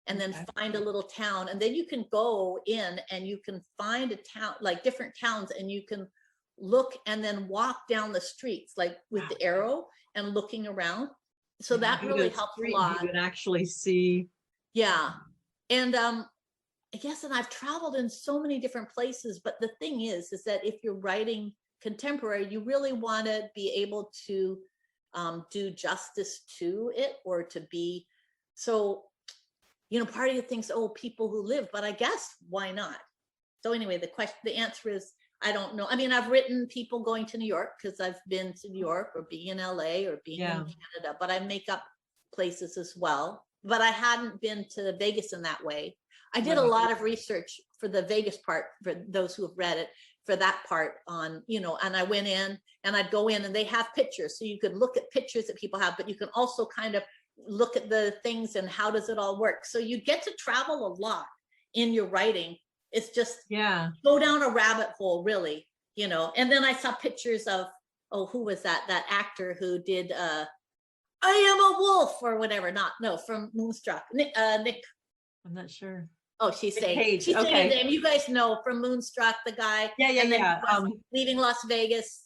and then find a little town. And then you can go in and you can find a town, like different towns, and you can look and then walk down the streets, like with the arrow and looking around. So that really helps a lot. You can actually see. Yeah. And I guess, and I've traveled in so many different places, but the thing is that if you're writing contemporary, you really want to be able to do justice to it, or to be, so, part of you thinks, oh, people who live, but I guess why not? So anyway, the answer is, I don't know. I mean, I've written people going to New York, because I've been to New York, or being in LA, or being in Canada, but I make up places as well. But I hadn't been to Vegas in that way. I did a lot of research for the Vegas part, for those who have read it, for that part on, and I went in and I'd go in, and they have pictures. So you could look at pictures that people have, but you can also kind of look at the things and how does it all work. So you get to travel a lot in your writing. It's just go down a rabbit hole, really, And then I saw pictures of, who was that actor who did I Am a Wolf, or whatever, from Moonstruck. Nick. I'm not sure. Oh, she's saying Cage. Okay. Name. You guys know from Moonstruck, the guy. Leaving Las Vegas.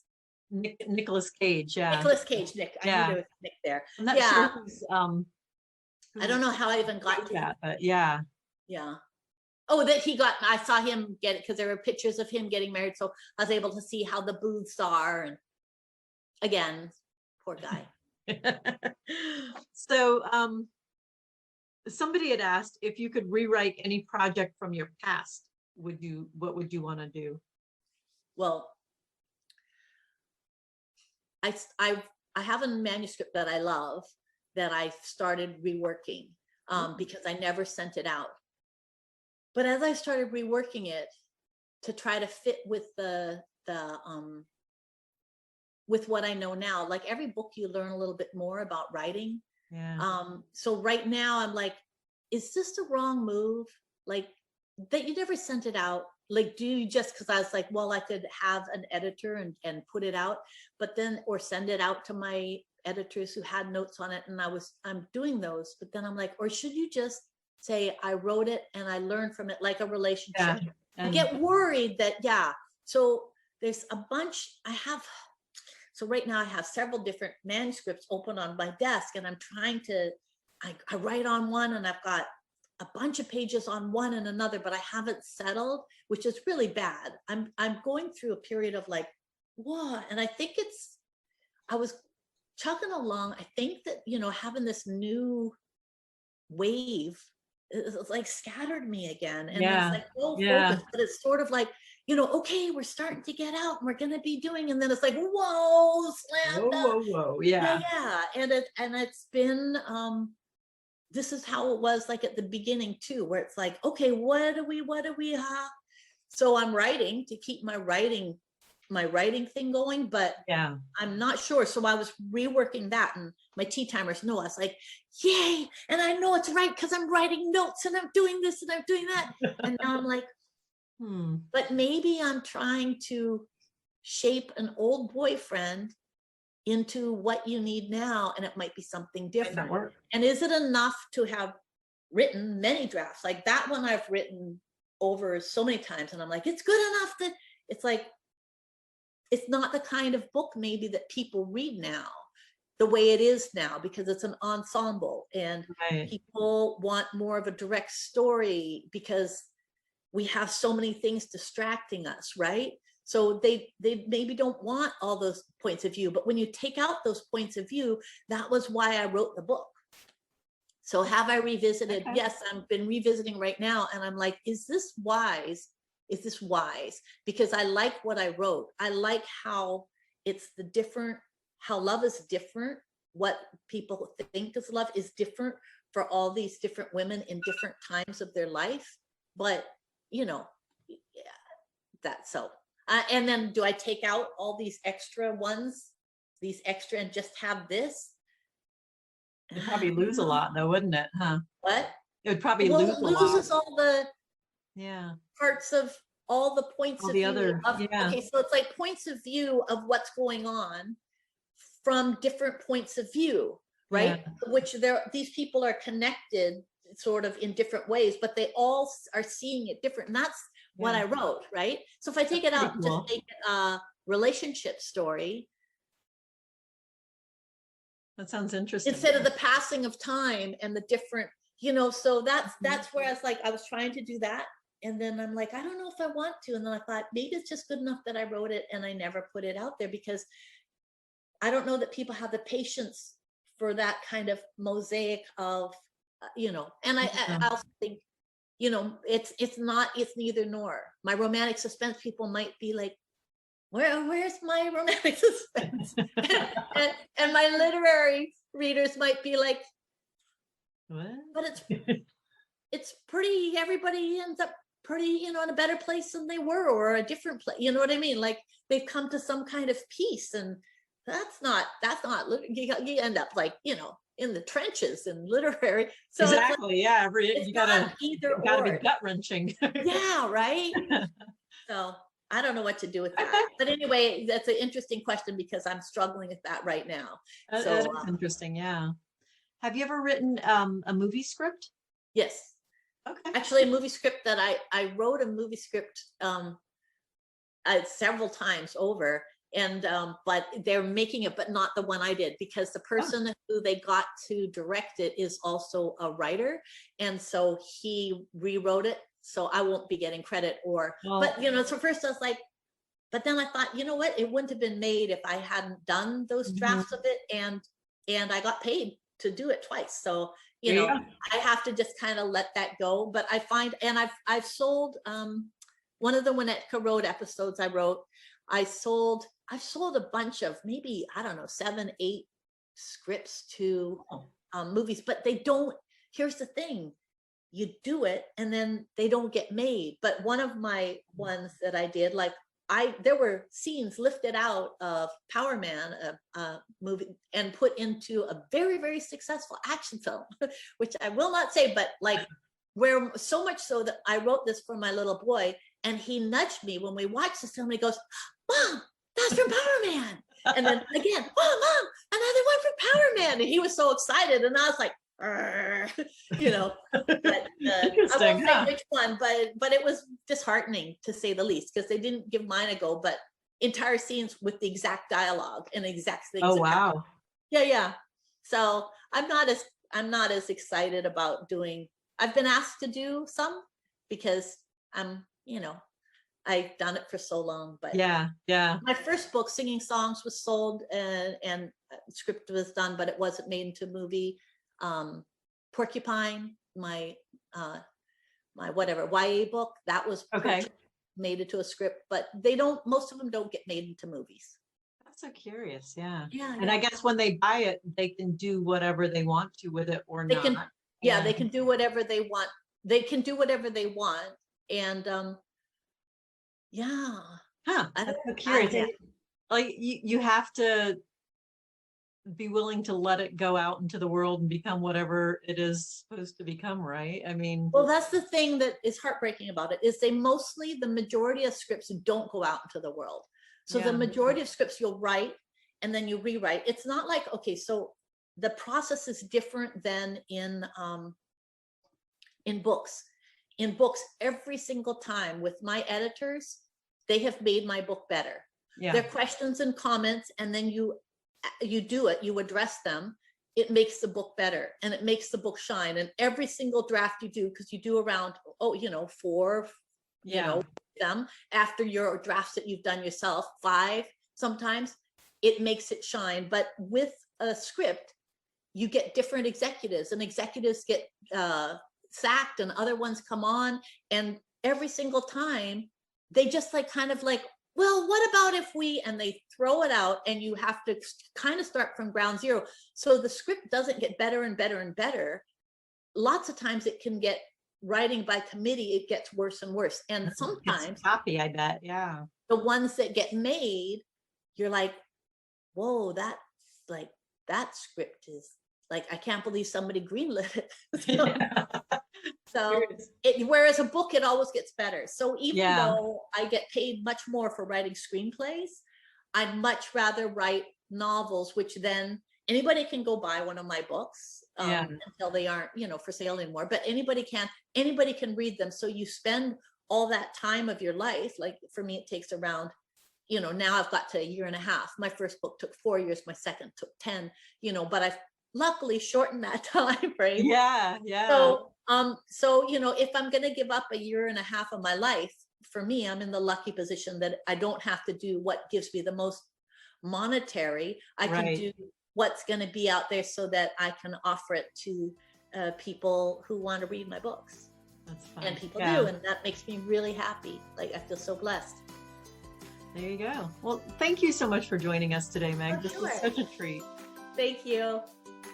Nicholas Cage. Yeah. Nicholas Cage. Nick. I knew there was Nick there. I'm not sure who's, I don't know how I even got to that, but yeah. Oh, I saw him get it, because there were pictures of him getting married. So I was able to see how the booths are. And again, poor guy. So, somebody had asked if you could rewrite any project from your past, what would you want to do? Well, I have a manuscript that I love, that I started reworking, because I never sent it out. But as I started reworking it to try to fit with with what I know now, like every book you learn a little bit more about writing. So right now I'm like, is this the wrong move? Like, that you never sent it out? Like, do you just, because I was like, well, I could have an editor and put it out, but then, or send it out to my editors who had notes on it, and I'm doing those, but then I'm like, or should you just say, I wrote it and I learned from it, like a relationship? I get worried that, so there's a bunch I have. So right now I have several different manuscripts open on my desk, and I'm trying to, I write on one and I've got a bunch of pages on one and another, but I haven't settled, which is really bad. I'm going through a period of like, what? And I think I was chugging along. I think that, having this new wave, it's like scattered me again. And it's like, focus, but it's sort of like, okay, we're starting to get out and we're going to be doing, and then it's like, whoa, slam. Whoa. Yeah. And it's been, this is how it was like at the beginning too, where it's like, okay, what do we, so I'm writing to keep my writing thing going, but I'm not sure. So I was reworking that, and my tea timers know. I was like, yay. And I know it's right because I'm writing notes and I'm doing this and I'm doing that. And now I'm like, but maybe I'm trying to shape an old boyfriend into what you need now, and it might be something different. And is it enough to have written many drafts? Like that one I've written over so many times, and I'm like, it's good enough that it's like, it's not the kind of book maybe that people read now the way it is now, because it's an ensemble and people want more of a direct story because we have so many things distracting us, right? So they maybe don't want all those points of view, but when you take out those points of view, that was why I wrote the book. So have I revisited? Yes, I've been revisiting right now, and I'm like, is this wise? Is this wise? Because I like what I wrote. I like how it's how love is different. What people think is love is different for all these different women in different times of their life. But, and then do I take out all these extra ones, and just have this? It'd probably lose a lot though, wouldn't it? Huh? What? It would probably lose a lot. It loses all the parts of all the points of view. Okay, so it's like points of view of what's going on from different points of view, right? Which these people are connected sort of in different ways, but they all are seeing it different. And that's what I wrote, right? So if I take it out and just make it a relationship story. That sounds interesting. Instead of the passing of time and the different, so that's where I was like, I was trying to do that. And then I'm like, I don't know if I want to. And then I thought, maybe it's just good enough that I wrote it and I never put it out there, because I don't know that people have the patience for that kind of mosaic of, and I also think, it's neither nor. My romantic suspense people might be like, where's my romantic suspense? and my literary readers might be like, what? But it's pretty, everybody ends up pretty, in a better place than they were, or a different place. You know what I mean? Like they've come to some kind of peace, and that's not, you end up like, in the trenches in literary. So exactly. You gotta be gut wrenching. Right. So I don't know what to do with that. But anyway, that's an interesting question because I'm struggling with that right now. So that's interesting. Yeah. Have you ever written a movie script? Yes. Okay. Actually, a movie script that I wrote a movie script several times over, and but they're making it, but not the one I did, because the person who they got to direct it is also a writer, and so he rewrote it. So I won't be getting credit, but so first I was like, but then I thought, you know what, it wouldn't have been made if I hadn't done those drafts of it, and I got paid to do it twice. So I have to just kind of let that go. But I find, and I've sold one of the Winnetka Road episodes I wrote. I've sold a bunch of, maybe, I don't know, 7, 8 scripts to movies, but they don't. Here's the thing. You do it and then they don't get made. But one of my ones that I did, like there were scenes lifted out of Power Man, a movie, and put into a very, very successful action film, which I will not say, but like, where so much so that I wrote this for my little boy, and he nudged me when we watched this film. And he goes, "Mom, that's from Power Man." And then again, "Oh, Mom, another one from Power Man." And he was so excited, and I was like, but I won't say which one, but it was disheartening to say the least, because they didn't give mine a go. But entire scenes with the exact dialogue and exact things. Oh, that happen. wow. Yeah. So I'm not as excited about doing. I've been asked to do some because I've done it for so long. But Yeah. my first book, Singing Songs, was sold and script was done, but it wasn't made into a movie. Porcupine, my whatever YA book, that was Okay. made into a script, but most of them don't get made into movies. That's so curious. Yeah. Yeah. And I guess when they buy it, they can do whatever they want to with it or They not. can, they can do whatever they want. They can do whatever they want. And I'm so curious. Like you have to be willing to let it go out into the world and become whatever it is supposed to become, right? I mean, well, that's the thing that is heartbreaking about it, is the majority of scripts don't go out into the world. So the majority of scripts you'll write and then you rewrite. It's not like, okay, so the process is different than in books. In books, every single time with my editors, they have made my book better. Their questions and comments, and then you do it, you address them, it makes the book better and it makes the book shine. And every single draft you do, because you do around 4 them after your drafts that you've done yourself, 5 sometimes, it makes it shine. But with a script, you get different executives, and executives get sacked and other ones come on, and every single time they just well, what about if we, and they throw it out, and you have to kind of start from ground zero. So the script doesn't get better and better and better. Lots of times it can get, writing by committee, it gets worse and worse. And sometimes copy, I bet. Yeah. The ones that get made, you're like, whoa, that script is like, I can't believe somebody greenlit it. So whereas a book, it always gets better. So even though I get paid much more for writing screenplays, I'd much rather write novels, which then anybody can go buy one of my books until they aren't, for sale anymore. But anybody can read them. So you spend all that time of your life. Like for me, it takes around, now I've got to a year and a half. My first book took 4 years. My second took 10, but I've luckily shortened that time frame. Yeah. So, if I'm going to give up a year and a half of my life, for me, I'm in the lucky position that I don't have to do what gives me the most monetary. I can do what's going to be out there so that I can offer it to people who want to read my books. That's fun. And people do. And that makes me really happy. Like, I feel so blessed. There you go. Well, thank you so much for joining us today, Meg. Oh, this was such a treat. Thank you.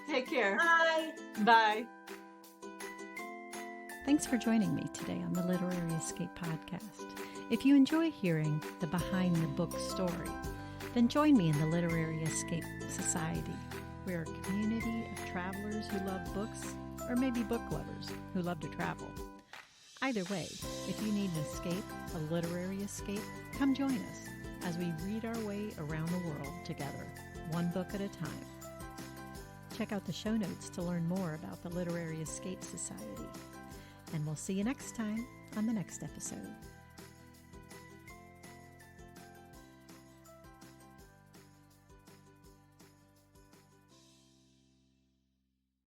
Take care. Bye. Bye. Thanks for joining me today on the Literary Escape podcast. If you enjoy hearing the behind the book story, then join me in the Literary Escape Society. We're a community of travelers who love books, or maybe book lovers who love to travel. Either way, if you need an escape, a literary escape, come join us as we read our way around the world together, one book at a time. Check out the show notes to learn more about the Literary Escape Society. And we'll see you next time on the next episode.